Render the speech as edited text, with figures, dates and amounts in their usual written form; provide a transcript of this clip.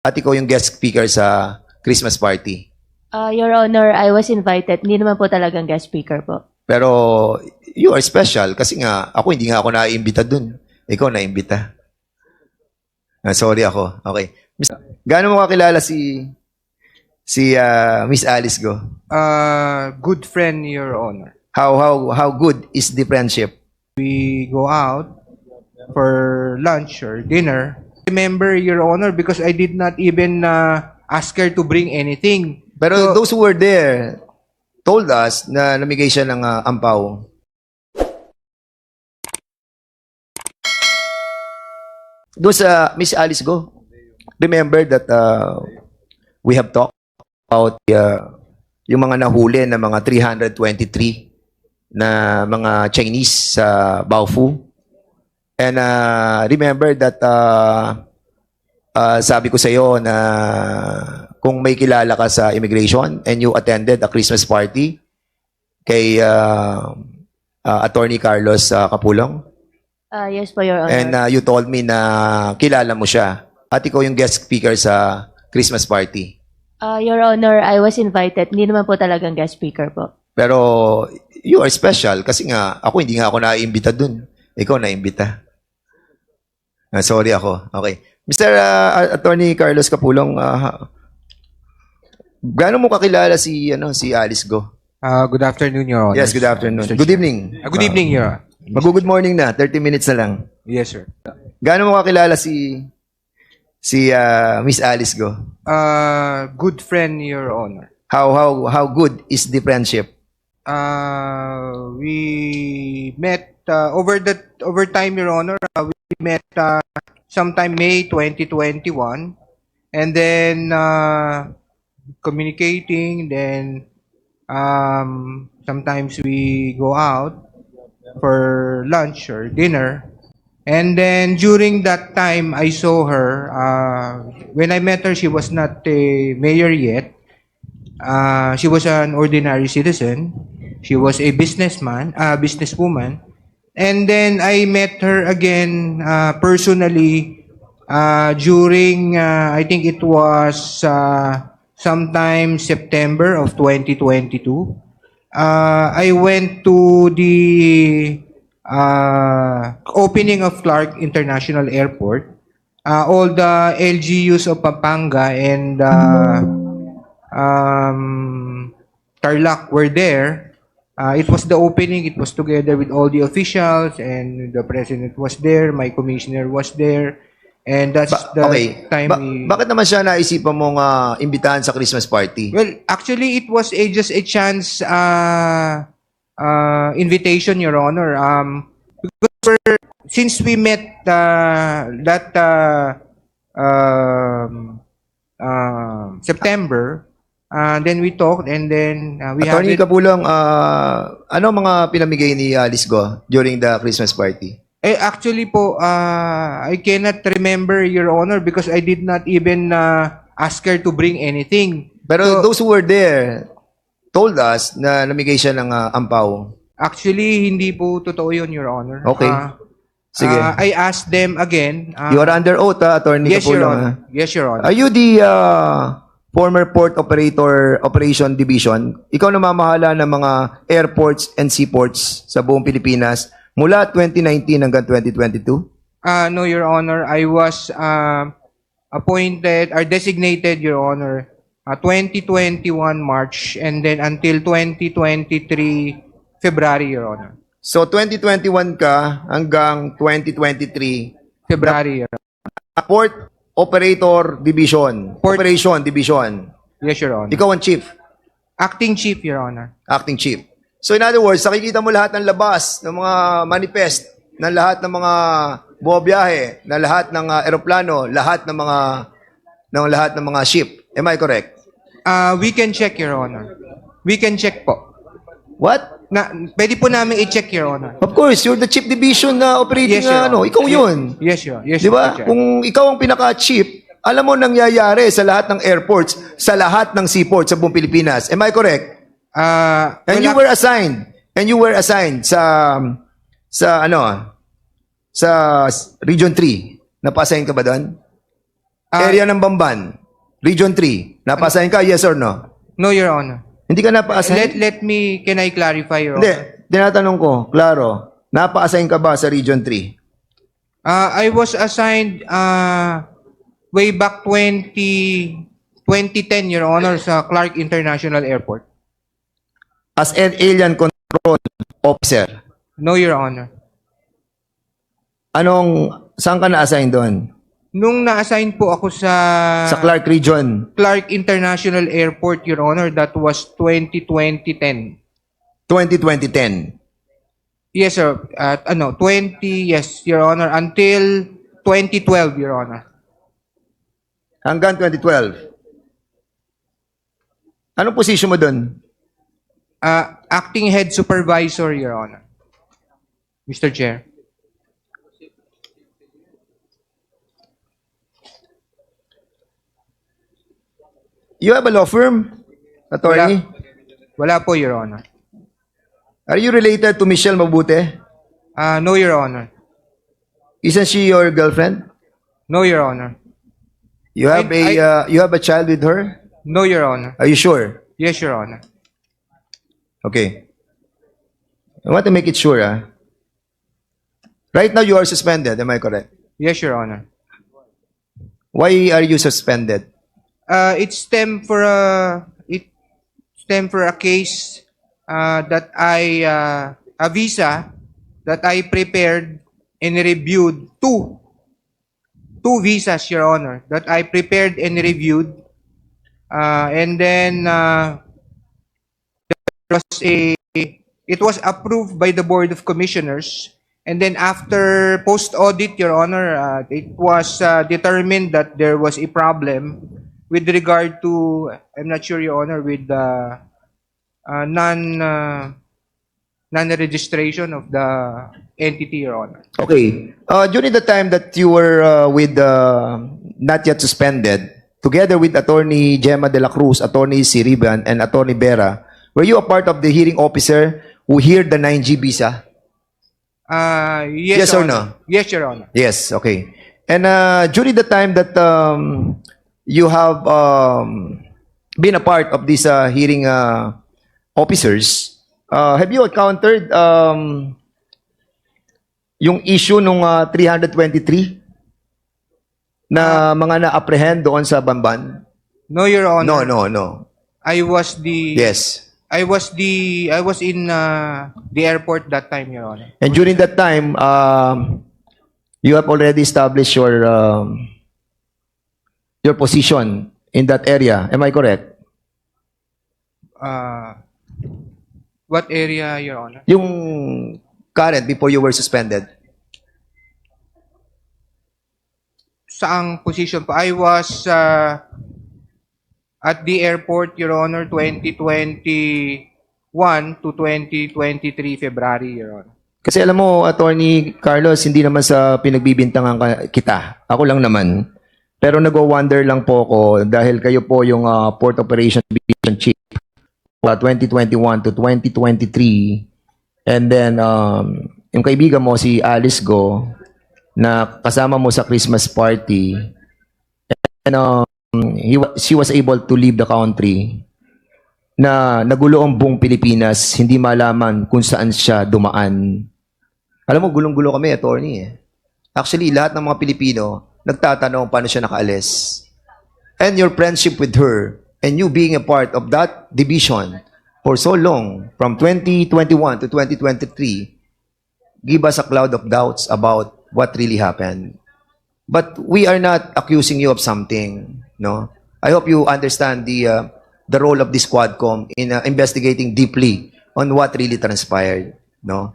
at ikaw yung guest speaker sa Christmas party. Your Honor, I was invited. Hindi naman po talagang guest speaker po. Pero you are special kasi nga ako hindi nga ako naiimbita dun. Ikaw naiimbita. Sorry ako. Okay. Gaano mo kakilala si Miss Alice Go? Good friend, Your Honor. How good is the friendship? We go out for lunch or dinner. Remember, Your Honor, because I did not even ask her to bring anything. Pero those who were there told us na namigay siya ng ampaw. Doon sa Miss Alice Go, remember that we have talked about yung mga nahuli na mga 323 na mga Chinese sa Baofu. And remember that sabi ko sa iyo na kung may kilala ka sa immigration and you attended a Christmas party kay Attorney Carlos Capulong. Yes po, Your Honor. And you told me na kilala mo siya at ikaw yung guest speaker sa Christmas party. Your Honor, I was invited. Hindi naman po talagang guest speaker po. Pero you are special kasi nga ako hindi nga ako naiimbita dun. Ikaw naiimbita. Sorry ako. Okay. Mr. Attorney Carlos Capulong, gaano mo kakilala si Alice Go? Good afternoon, Your Honor. Yes, good afternoon. Mr. Good Chair. evening. Good evening, Your Honor. Mag-good morning na, 30 minutes na lang. Yes, sir. Gaano mo kakilala si Miss Alice Go? Good friend, Your Honor. How good is the friendship? We met over time, Your Honor. We met sometime May 2021, and then communicating. Then sometimes we go out for lunch or dinner. And then during that time, I saw her. When I met her, she was not a mayor yet. She was an ordinary citizen. She was a businesswoman. And then I met her again personally during, I think it was sometime September of 2022. I went to the opening of Clark International Airport. All the LGUs of Pampanga and Tarlac were there. It was the opening. It was together with all the officials, and the president was there. My commissioner was there. And that's the time we... Bakit naman siya naisipan mong imbitahan sa Christmas party? Well, actually, it was just a chance invitation, Your Honor. Since we met September, then we talked, and then we had Attorney Capulong, ano mga pinamigay ni Alice Go during the Christmas party? Actually po, I cannot remember, Your Honor, because I did not even ask her to bring anything. Pero those who were there told us na namigay siya ng ampaw. Actually, hindi po totoo yun, Your Honor. Okay. Sige. I asked them again. You are under oath, Attorney Yes, Your Capulong. Honor. Yes, Your Honor. Are you the former port operator operation division? Ikaw namamahala ng mga airports and seaports sa buong Pilipinas mula 2019 hanggang 2022? No, Your Honor. I was appointed or designated, Your Honor, 2021 March, and then until 2023 February, Your Honor. So 2021 ka hanggang 2023 February, Your Honor. Port Operator Division. Port- Operation Division. Yes, Your Honor. Ikaw ang chief. Acting Chief, Your Honor. Acting chief. So in other words, nakikita mo lahat ng labas, ng mga manifest, ng lahat ng mga bumabiyahe, ng lahat ng eroplano, lahat ng mga ship. Am I correct? We can check, Your Honor. We can check po. What? Pwede po namin i-check, Your Honor. Of course, you're the chief division na operating Yes, Your Honor. Ikaw yun. Yes, Your Honor. Yes, Di ba? Mr. Chair. Kung ikaw ang pinaka-chief, alam mo nangyayari sa lahat ng airports, sa lahat ng seaports sa buong Pilipinas. Am I correct? And you were assigned sa Region 3. Napassign ka ba doon? Area ng Bamban. Region 3. Napa-assign ka, yes or no? No, Your Honor. Hindi ka napa-assign? Can I clarify, Your Hindi. Honor? Tinatanong ko, klaro, napa-assign ka ba sa Region 3? I was assigned way back 2010, Your Honor, sa Clark International Airport. As an alien control officer. No, Your Honor. Saan ka na-assign doon? Nung na-assign po ako sa Clark Region. Clark International Airport, Your Honor, that was 2010. 2010. Yes, sir. yes, Your Honor, until 2012, Your Honor. Hanggang 2012. Anong position mo doon? Acting Head Supervisor, Your Honor. Mr. Chair. You have a law firm, attorney? Wala po, Your Honor. Are you related to Michelle Mabute? No, Your Honor. Isn't she your girlfriend? No, Your Honor. You have you have a child with her? No, Your Honor. Are you sure? Yes, Your Honor. Okay. I want to make it sure. Right now you are suspended, am I correct? Yes, Your Honor. Why are you suspended? It stemmed for a case that a visa that I prepared and reviewed two visas, Your Honor, that I prepared and reviewed, and then it was approved by the Board of Commissioners, and then after post-audit, Your Honor, it was determined that there was a problem with regard to, I'm not sure, Your Honor, with the non-registration of the entity, Your Honor. Okay. During the time that you were with not yet suspended, together with Attorney Gemma de la Cruz, Attorney Siriban, and Attorney Vera, were you a part of the hearing officer who heard the 9G visa? Yes, Yes or Your no? Honor. Yes, Your Honor. Yes, okay. And during the time that you have been a part of these hearing officers, have you encountered yung issue nung 323 na mga na-apprehend doon sa Bamban? No, Your Honor. No. I was in the airport that time, Your Honor. And during that time, you have already established your position in that area. Am I correct? What area, Your Honor? Yung current before you were suspended. Saang position pa? I was at the airport, Your Honor, 2021 to 2023 February, Your Honor. Kasi alam mo, Attorney Carlos, hindi naman sa pinagbibintangan kita. Ako lang naman. Pero nag-wonder lang po ako dahil kayo po yung Port Operation Division Chief 2021 to 2023. And then, yung kaibigan mo, si Alice Go, na kasama mo sa Christmas party. And she was able to leave the country na nagulo ang buong Pilipinas, hindi malaman kung saan siya dumaan. Alam mo, gulong-gulo kami, attorney. Actually, lahat ng mga Pilipino, nagtatanong paano siya nakaalis. And your friendship with her, and you being a part of that division for so long, from 2021 to 2023, give us a cloud of doubts about what really happened. But we are not accusing you of something, no? I hope you understand the role of this Quadcom in investigating deeply on what really transpired, no?